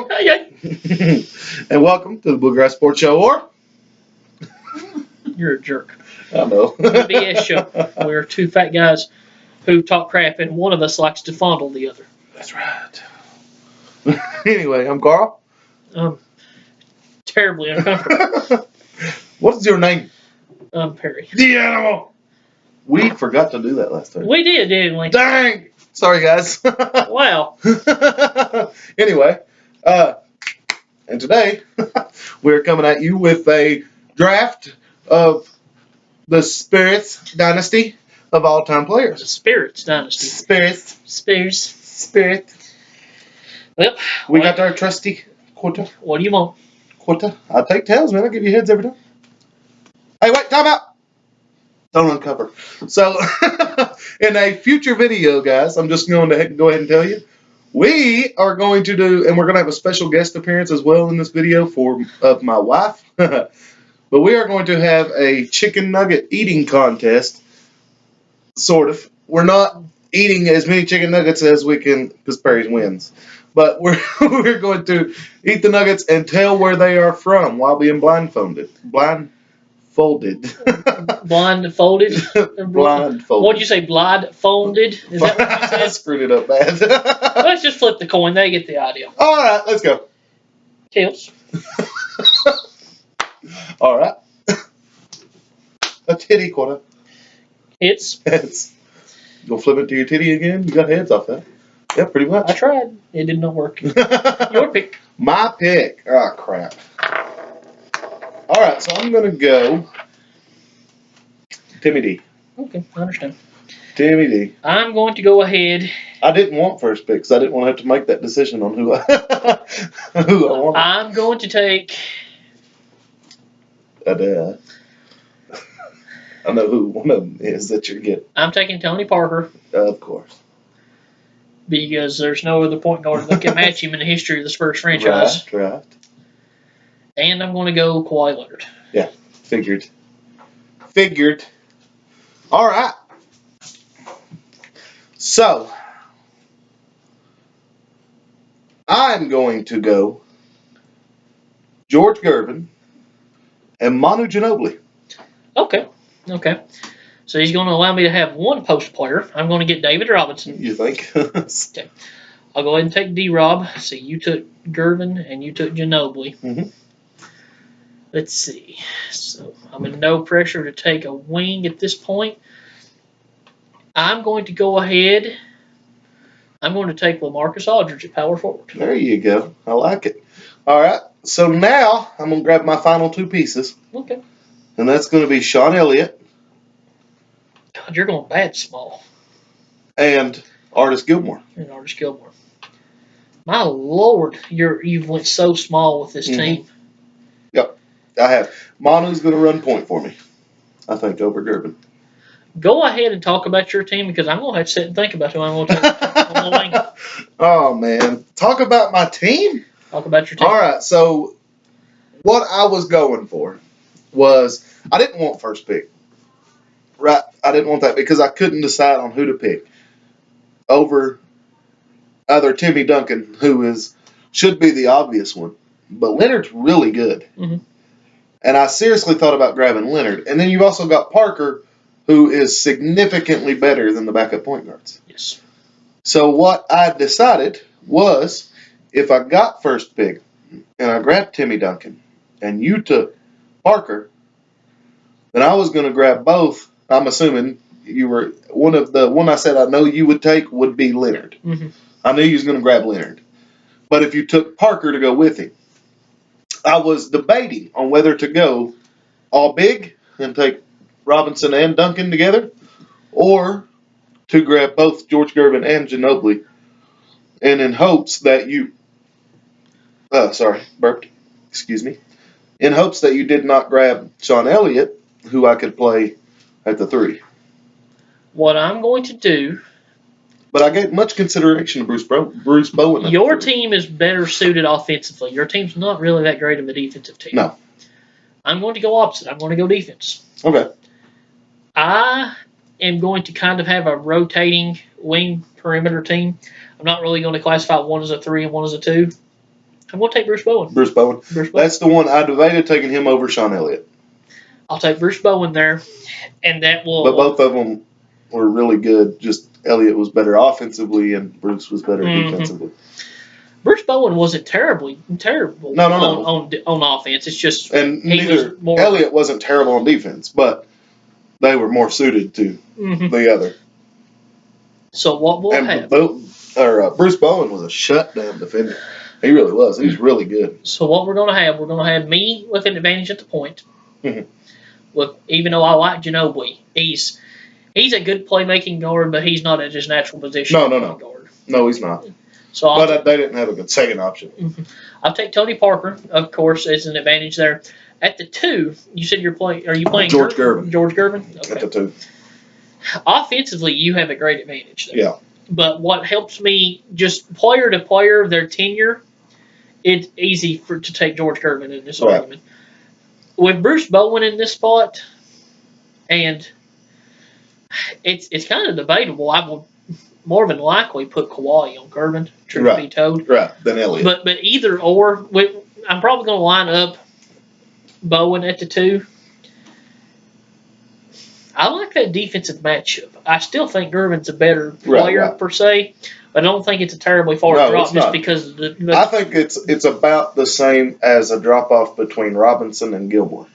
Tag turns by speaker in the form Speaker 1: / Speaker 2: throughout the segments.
Speaker 1: Hello. And welcome to the Bluegrass Sports Show, or?
Speaker 2: You're a jerk.
Speaker 1: I know.
Speaker 2: The BS show. We're two fat guys who talk crap, and one of us likes to fondle the other.
Speaker 1: That's right. Anyway, I'm Carl.
Speaker 2: Terribly uncomfortable.
Speaker 1: What is your name?
Speaker 2: Perry.
Speaker 1: The animal. We forgot to do that last time.
Speaker 2: We did, didn't we?
Speaker 1: Dang. Sorry, guys.
Speaker 2: Wow.
Speaker 1: Anyway, and today we're coming at you with a draft of the Spurs dynasty of all-time players.
Speaker 2: The Spirits dynasty.
Speaker 1: Spurs.
Speaker 2: Well,
Speaker 1: We got our trusty quota.
Speaker 2: What do you want?
Speaker 1: Quota. I'll take tails, man. I'll give you heads every time. Hey, wait, time out. Don't uncover. So, in a future video, guys, I'm just going to go ahead and tell you, we are going to do, and we're going to have a special guest appearance as well in this video of my wife. But we are going to have a chicken nugget eating contest, sort of. We're not eating as many chicken nuggets as we can, because Perry wins. But we're going to eat the nuggets and tell where they are from while being blindfolded. Blindfolded.
Speaker 2: Blindfolded?
Speaker 1: Blindfolded.
Speaker 2: What'd you say, blindfolded? Is that what you said?
Speaker 1: I screwed it up bad.
Speaker 2: Let's just flip the coin. They get the idea.
Speaker 1: All right, let's go.
Speaker 2: Tails.
Speaker 1: All right. A titty quarter.
Speaker 2: Heads.
Speaker 1: Heads. You gonna flip it to your titty again? You got heads off that. Yeah, pretty much.
Speaker 2: I tried. It did not work. Your pick.
Speaker 1: My pick. Oh, crap. All right, so I'm going to go Timmy D.
Speaker 2: Okay, I understand.
Speaker 1: Timmy D.
Speaker 2: I'm going to go ahead.
Speaker 1: I didn't want first pick because I didn't want to have to make that decision on who I want.
Speaker 2: I'm going to take...
Speaker 1: I know who one of them is that you're getting.
Speaker 2: I'm taking Tony Parker.
Speaker 1: Of course.
Speaker 2: Because there's no other point guard that can match him in the history of the Spurs franchise.
Speaker 1: Right.
Speaker 2: And I'm going to go Kawhi Leonard.
Speaker 1: Yeah, figured. All right. So, I'm going to go George Gervin and Manu Ginobili.
Speaker 2: Okay. So he's going to allow me to have one post player. I'm going to get David Robinson.
Speaker 1: You think?
Speaker 2: Okay. I'll go ahead and take D-Rob. See, you took Gervin and you took Ginobili.
Speaker 1: Mm-hmm.
Speaker 2: Let's see. So I'm in no pressure to take a wing at this point. I'm going to go ahead. I'm going to take LaMarcus Aldridge at power forward.
Speaker 1: There you go. I like it. All right. So now I'm going to grab my final two pieces.
Speaker 2: Okay.
Speaker 1: And that's going to be Sean Elliott.
Speaker 2: God, you're going bad small.
Speaker 1: And Artis Gilmore.
Speaker 2: My Lord, you've went so small with this team.
Speaker 1: Yep, I have. Manu's going to run point for me, I think, over Gervin.
Speaker 2: Go ahead and talk about your team because I'm going to have to sit and think about who I'm going to take.
Speaker 1: Oh, man. Talk about my team?
Speaker 2: Talk about your team.
Speaker 1: All right, so what I was going for was I didn't want first pick. Right, I didn't want that because I couldn't decide on who to pick over either Timmy Duncan, who should be the obvious one, but Leonard's really good.
Speaker 2: Mm-hmm.
Speaker 1: And I seriously thought about grabbing Leonard. And then you've also got Parker, who is significantly better than the backup point guards.
Speaker 2: Yes.
Speaker 1: So what I decided was if I got first pick and I grabbed Timmy Duncan and you took Parker, then I was going to grab both. I'm assuming you were one I said I know you would take would be Leonard.
Speaker 2: Mm-hmm.
Speaker 1: I knew you was going to grab Leonard. But if you took Parker to go with him, I was debating on whether to go all big and take Robinson and Duncan together or to grab both George Gervin and Ginobili and in hopes that you burped. Excuse me. In hopes that you did not grab Sean Elliott, who I could play at the 3.
Speaker 2: What I'm going to do...
Speaker 1: But I gave much consideration to Bruce Bowen.
Speaker 2: Your team is better suited offensively. Your team's not really that great of a defensive team.
Speaker 1: No.
Speaker 2: I'm going to go opposite. I'm going to go defense.
Speaker 1: Okay.
Speaker 2: I am going to kind of have a rotating wing perimeter team. I'm not really going to classify one as a 3 and one as a 2. I'm going to take Bruce Bowen.
Speaker 1: Bruce Bowen.
Speaker 2: Bruce Bowen.
Speaker 1: That's the one I debated taking him over Sean Elliott.
Speaker 2: I'll take Bruce Bowen there, and that will.
Speaker 1: But both of them were really good. Just Elliott was better offensively, and Bruce was better defensively.
Speaker 2: Bruce Bowen wasn't terrible on offense. It's just
Speaker 1: and neither Elliott wasn't terrible on defense, but they were more suited to the other.
Speaker 2: So what we'll have?
Speaker 1: Bruce Bowen was a shutdown defender. He really was. He was really good.
Speaker 2: So what we're going to have me with an advantage at the point.
Speaker 1: Mm-hmm.
Speaker 2: Look, even though I like Ginobili, he's a good playmaking guard, but he's not at his natural position.
Speaker 1: No.
Speaker 2: Guard.
Speaker 1: No, he's not.
Speaker 2: So
Speaker 1: they didn't have a good second option.
Speaker 2: Mm-hmm. I'll take Tony Parker, of course, as an advantage there. At the 2, you said you're playing. Are you playing
Speaker 1: George Gervin?
Speaker 2: George Gervin. Okay.
Speaker 1: At the 2.
Speaker 2: Offensively, you have a great advantage there.
Speaker 1: Yeah.
Speaker 2: But what helps me, just player to player, their tenure, it's easy to take George Gervin in this argument. With Bruce Bowen in this spot, and it's kind of debatable. I would more than likely put Kawhi on Gervin, truth be told.
Speaker 1: Right, then Elliott.
Speaker 2: But either or, I'm probably going to line up Bowen at the 2. I like that defensive matchup. I still think Gervin's a better player per se, but I don't think it's a terribly far drop just because of the.
Speaker 1: I think it's about the same as a drop off between Robinson and Gilmore.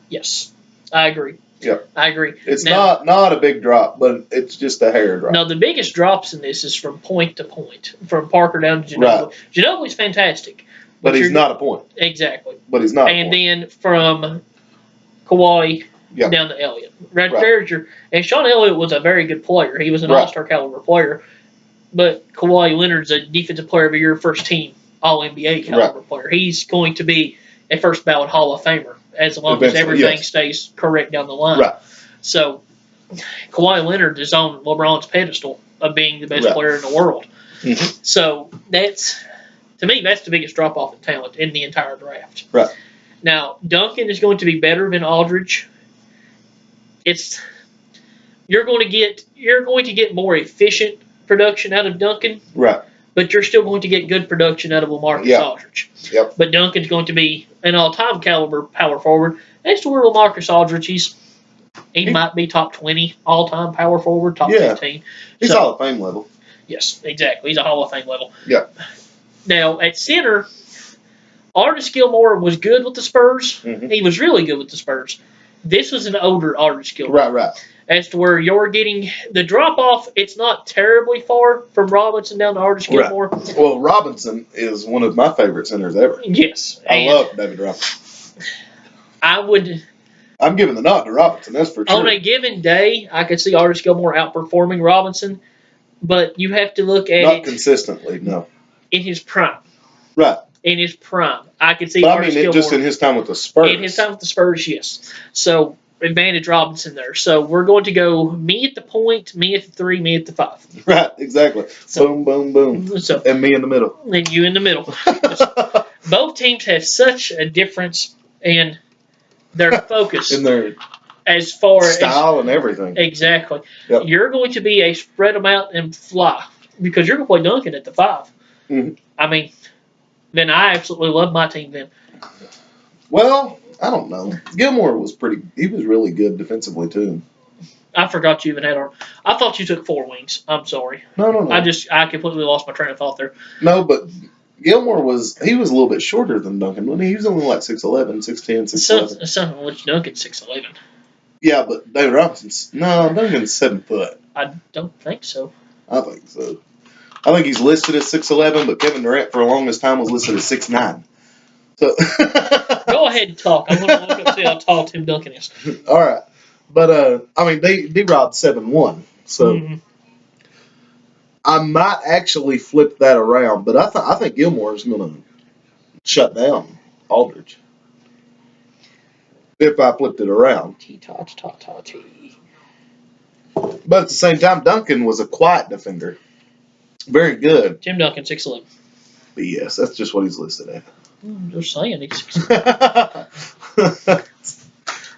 Speaker 2: Yes, I agree.
Speaker 1: Yep.
Speaker 2: I agree.
Speaker 1: It's not a big drop, but it's just a hair drop.
Speaker 2: No, the biggest drops in this is from point to point, from Parker down to Ginobili.
Speaker 1: Right.
Speaker 2: Ginobili's fantastic.
Speaker 1: But he's not a point.
Speaker 2: Exactly.
Speaker 1: But he's not
Speaker 2: and then from Kawhi down to Elliott. And Sean Elliott was a very good player. He was an all-star caliber player. But Kawhi Leonard's a defensive player of the year, first team All-NBA caliber player. He's going to be a first ballot Hall of Famer as long as everything stays correct down the line.
Speaker 1: Right.
Speaker 2: So Kawhi Leonard is on LeBron's pedestal of being the best player in the world.
Speaker 1: Mm-hmm.
Speaker 2: So to me, that's the biggest drop-off in talent in the entire draft.
Speaker 1: Right.
Speaker 2: Now, Duncan is going to be better than Aldridge. You're going to get more efficient production out of Duncan.
Speaker 1: Right.
Speaker 2: But you're still going to get good production out of LaMarcus Aldridge.
Speaker 1: Yep.
Speaker 2: But Duncan's going to be an all-time caliber power forward. Next to where LaMarcus Aldridge, he might be top 20 all-time power forward, top 15.
Speaker 1: He's Hall of Fame level.
Speaker 2: Yes, exactly. He's a Hall of Fame level.
Speaker 1: Yeah.
Speaker 2: Now, at center, Artis Gilmore was good with the Spurs.
Speaker 1: Mm-hmm.
Speaker 2: He was really good with the Spurs. This was an older Artis Gilmore.
Speaker 1: Right.
Speaker 2: As to where you're getting the drop-off, it's not terribly far from Robinson down to Artis Gilmore.
Speaker 1: Right. Well, Robinson is one of my favorite centers ever.
Speaker 2: Yes.
Speaker 1: I love David Robinson.
Speaker 2: I'm
Speaker 1: giving the nod to Robinson, that's for sure.
Speaker 2: On a given day, I could see Artis Gilmore outperforming Robinson, but you have to look at it.
Speaker 1: Not consistently, no.
Speaker 2: In his prime.
Speaker 1: Right.
Speaker 2: In his prime. I could see
Speaker 1: Artis Gilmore. Just in his time with the Spurs.
Speaker 2: In his time with the Spurs, yes. So, advantage Robinson there. So, we're going to go me at the point, me at the 3, me at the 5.
Speaker 1: Right, exactly. So, boom, boom, boom.
Speaker 2: So,
Speaker 1: and me in the middle.
Speaker 2: And you in the middle. Both teams have such a difference in their focus.
Speaker 1: In their
Speaker 2: as far
Speaker 1: style and everything.
Speaker 2: Exactly.
Speaker 1: Yep.
Speaker 2: You're going to be a spread them out and fly because you're going to play Duncan at the 5.
Speaker 1: Mm-hmm.
Speaker 2: I mean, then I absolutely love my team then.
Speaker 1: Well, I don't know. Gilmore was he was really good defensively too.
Speaker 2: I forgot you even had I thought you took 4 wings. I'm sorry.
Speaker 1: No.
Speaker 2: I completely lost my train of thought there.
Speaker 1: No, but Gilmore was a little bit shorter than Duncan. He was only like 6'11", 6'10", 6'11".
Speaker 2: Something which Duncan's 6'11".
Speaker 1: Yeah, but David Robinson's Duncan's 7 foot.
Speaker 2: I don't think so.
Speaker 1: I think so. I think he's listed as 6'11", but Kevin Durant for the longest time was listed as 6'9". So
Speaker 2: go ahead and talk. I'm going to look up and see how tall Tim Duncan is.
Speaker 1: All right, but I mean D-Rob's 7'1", so I might actually flip that around. But I think Gilmore is going to shut down Aldridge if I flipped it around. But at the same time, Duncan was a quiet defender. Very good.
Speaker 2: Tim Duncan, 6'11".
Speaker 1: BS. That's just what he's listed at.
Speaker 2: I'm just saying. He's 6'11".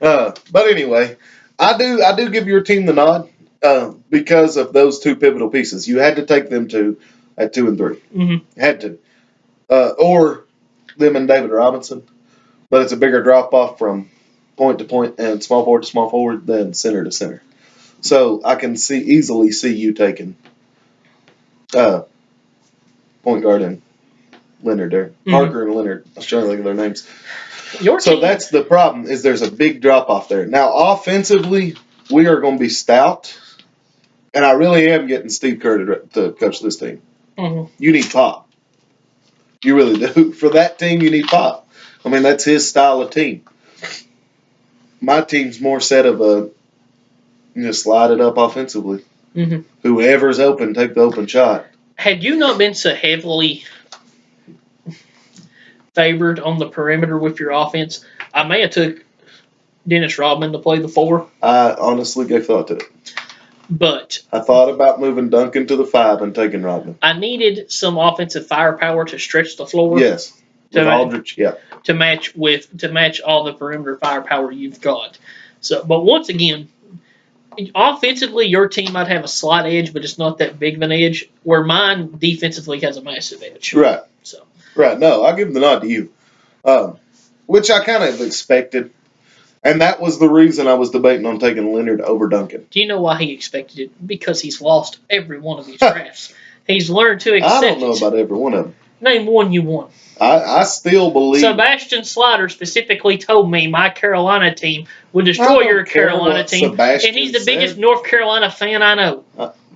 Speaker 1: But anyway, I do give your team the nod because of those 2 pivotal pieces. You had to take them at 2 and 3.
Speaker 2: Mm-hmm.
Speaker 1: Had to. Or them and David Robinson, but it's a bigger drop off from point to point and small forward to small forward than center to center. So I can easily see you taking point guard and Leonard there. Parker and Leonard. I was trying to think of their names. So that's the problem, is there's a big drop off there. Now offensively, we are going to be stout, and I really am getting Steve Kerr to coach this team. You need pop. You really do. For that team, you need pop. I mean, that's his style of team. My team's more set of slide it up offensively. Whoever's open, take the open shot.
Speaker 2: Had you not been so heavily favored on the perimeter with your offense, I may have took Dennis Rodman to play the 4.
Speaker 1: I honestly gave thought to it.
Speaker 2: But
Speaker 1: I thought about moving Duncan to the 5 and taking Rodman.
Speaker 2: I needed some offensive firepower to stretch the floor.
Speaker 1: Yes. With Aldridge, yeah.
Speaker 2: To match all the perimeter firepower you've got. So, but once again, offensively, your team might have a slight edge, but it's not that big of an edge. Where mine defensively has a massive edge.
Speaker 1: Right.
Speaker 2: So.
Speaker 1: Right. No, I'll give the nod to you, which I kind of expected, and that was the reason I was debating on taking Leonard over Duncan.
Speaker 2: Do you know why he expected it? Because he's lost every one of these drafts. He's learned to accept it.
Speaker 1: I don't know about every one of them.
Speaker 2: Name one you won.
Speaker 1: I still believe.
Speaker 2: Sebastian Slider specifically told me my Carolina team would destroy your Carolina team, and he's the biggest North Carolina fan I know.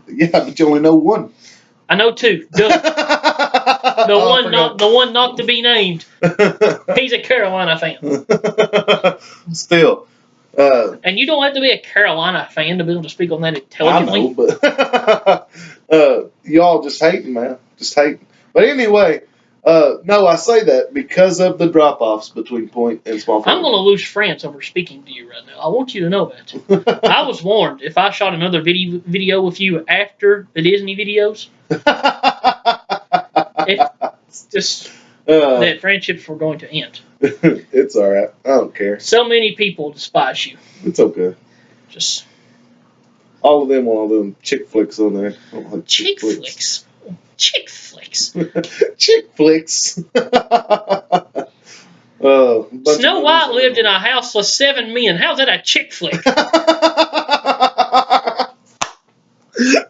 Speaker 1: Yeah, but you only know one.
Speaker 2: I know 2. The one not to be named. He's a Carolina fan.
Speaker 1: Still.
Speaker 2: And you don't have to be a Carolina fan to be able to speak on that intelligently.
Speaker 1: I know, but y'all just hating, man. Just hating. But anyway, no, I say that because of the drop-offs between point and small forward.
Speaker 2: I'm going to lose friends over speaking to you right now. I want you to know that. I was warned if I shot another video with you after the Disney videos, that friendships were going to end.
Speaker 1: It's all right. I don't care.
Speaker 2: So many people despise you.
Speaker 1: It's okay.
Speaker 2: Just
Speaker 1: all of them want all them chick flicks on there. Like
Speaker 2: chick flicks. Chick flicks.
Speaker 1: Chick flicks.
Speaker 2: Snow White lived in a house with 7 men. How's that a chick flick?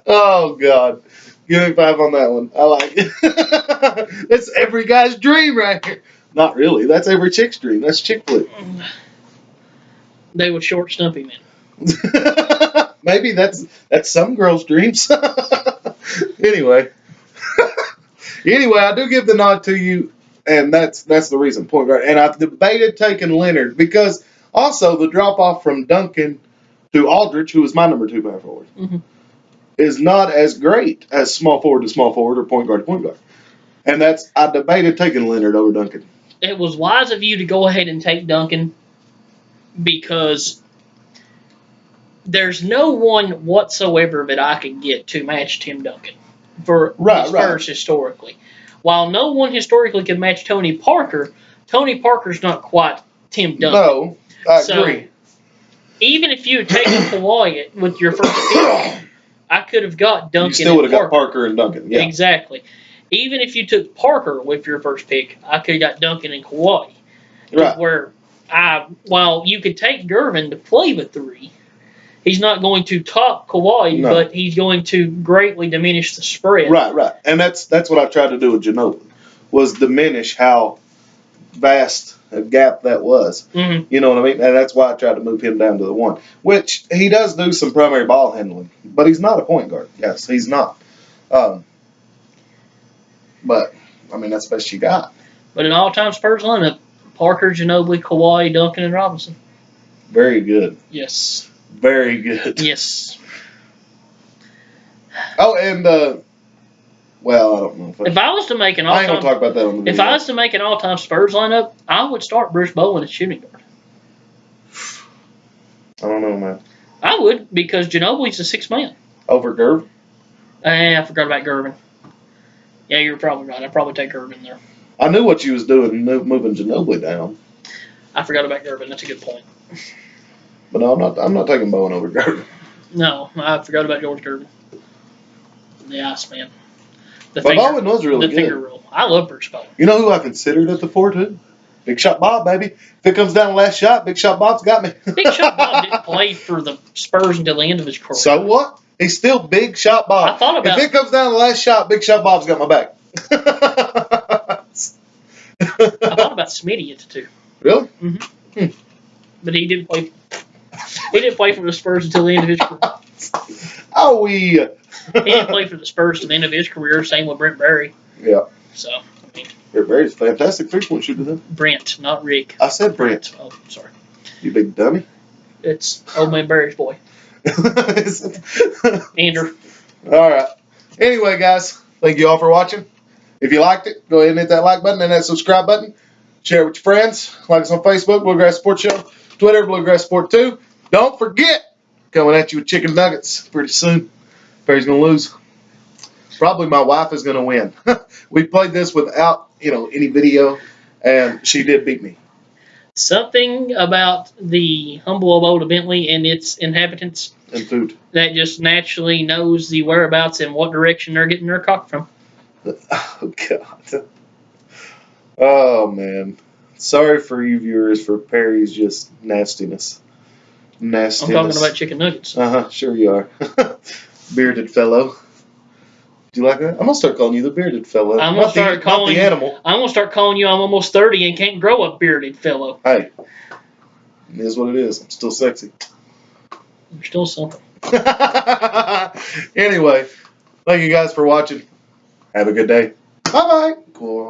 Speaker 1: Oh, God. Give me 5 on that one. I like it. That's every guy's dream right here. Not really. That's every chick's dream. That's chick flick.
Speaker 2: They were short, stumpy men.
Speaker 1: Maybe that's some girls' dreams. Anyway. Anyway, I do give the nod to you, and that's the reason, point guard. And I've debated taking Leonard because also the drop-off from Duncan to Aldridge, who is my number 2 power forward, is not as great as small forward to small forward or point guard to point guard. And I debated taking Leonard over Duncan.
Speaker 2: It was wise of you to go ahead and take Duncan because there's no one whatsoever that I could get to match Tim Duncan for the Spurs historically. While no one historically can match Tony Parker's not quite Tim Duncan.
Speaker 1: No, I agree.
Speaker 2: Even if you had taken Kawhi with your first pick, I could have got Duncan.
Speaker 1: You still would have got Parker and Duncan. Yeah,
Speaker 2: exactly. Even if you took Parker with your first pick, I could have got Duncan and Kawhi.
Speaker 1: Right.
Speaker 2: While you could take Gervin to play the 3, he's not going to top Kawhi, but he's going to greatly diminish the spread.
Speaker 1: Right. And that's what I tried to do with Ginobili, was diminish how vast a gap that was. You know what I mean? And that's why I tried to move him down to the 1, which he does do some primary ball handling, but he's not a point guard. Yes, he's not. But, I mean, that's the best you got.
Speaker 2: But an all-time Spurs lineup, Parker, Ginobili, Kawhi, Duncan, and Robinson.
Speaker 1: Very good.
Speaker 2: Yes.
Speaker 1: Very good.
Speaker 2: Yes.
Speaker 1: Oh, and, well, I don't know.
Speaker 2: If I was to make an
Speaker 1: I ain't going to talk about that on the video.
Speaker 2: If I was to make an all-time Spurs lineup, I would start Bruce Bowen at shooting guard.
Speaker 1: I don't know, man.
Speaker 2: I would, because Ginobili's a 6th man.
Speaker 1: Over Gerv?
Speaker 2: I forgot about Gervin. Yeah, you're probably right. I'd probably take Gervin there.
Speaker 1: I knew what you was doing, moving Ginobili down.
Speaker 2: I forgot about Gervin. That's a good point.
Speaker 1: But no, I'm not taking Bowen over Gervin.
Speaker 2: No, I forgot about George Gervin. The Iceman.
Speaker 1: Bowen was really good.
Speaker 2: The finger rule. I love Bruce Bowen.
Speaker 1: You know who I considered at the 4 too? Big Shot Bob, baby. If it comes down to last shot, Big Shot Bob's got me.
Speaker 2: Big Shot Bob didn't play for the Spurs until the end of his career.
Speaker 1: So what? He's still Big Shot Bob.
Speaker 2: I thought about
Speaker 1: if it comes down to the last shot, Big Shot Bob's got my back.
Speaker 2: I thought about Smitty at the 2.
Speaker 1: Really?
Speaker 2: Mm-hmm. But he didn't play. He didn't play for the Spurs until the end of his career.
Speaker 1: Oh,
Speaker 2: He didn't play for the Spurs to the end of his career. Same with Brent Berry.
Speaker 1: Yeah.
Speaker 2: So, I mean,
Speaker 1: Brent Berry's a fantastic 3-point shooter, though.
Speaker 2: Brent, not Rick.
Speaker 1: I said Brent.
Speaker 2: Oh, sorry.
Speaker 1: You big dummy.
Speaker 2: It's Old Man Berry's boy. Andrew.
Speaker 1: All right. Anyway, guys, thank you all for watching. If you liked it, go ahead and hit that like button and that subscribe button. Share it with your friends. Like us on Facebook, Bluegrass Sports Show. Twitter, Bluegrass Sport 2. Don't forget, coming at you with chicken nuggets pretty soon. Perry's going to lose. Probably my wife is going to win. We played this without, any video, and she did beat me.
Speaker 2: Something about the humble abode of Bentley and its inhabitants
Speaker 1: And food.
Speaker 2: that just naturally knows the whereabouts and what direction they're getting their cock from.
Speaker 1: Oh, God. Oh, man. Sorry for you viewers for Perry's just nastiness.
Speaker 2: I'm talking about chicken nuggets.
Speaker 1: Sure you are. Bearded fellow. Do you like that? I'm going to start calling you the bearded fellow.
Speaker 2: I'm gonna start calling
Speaker 1: the animal.
Speaker 2: I'm gonna start calling you. I'm almost 30 and can't grow a bearded fellow.
Speaker 1: Hey, it is what it is. I'm still sexy.
Speaker 2: You're still something.
Speaker 1: Anyway, thank you guys for watching. Have a good day. Bye bye. Cool.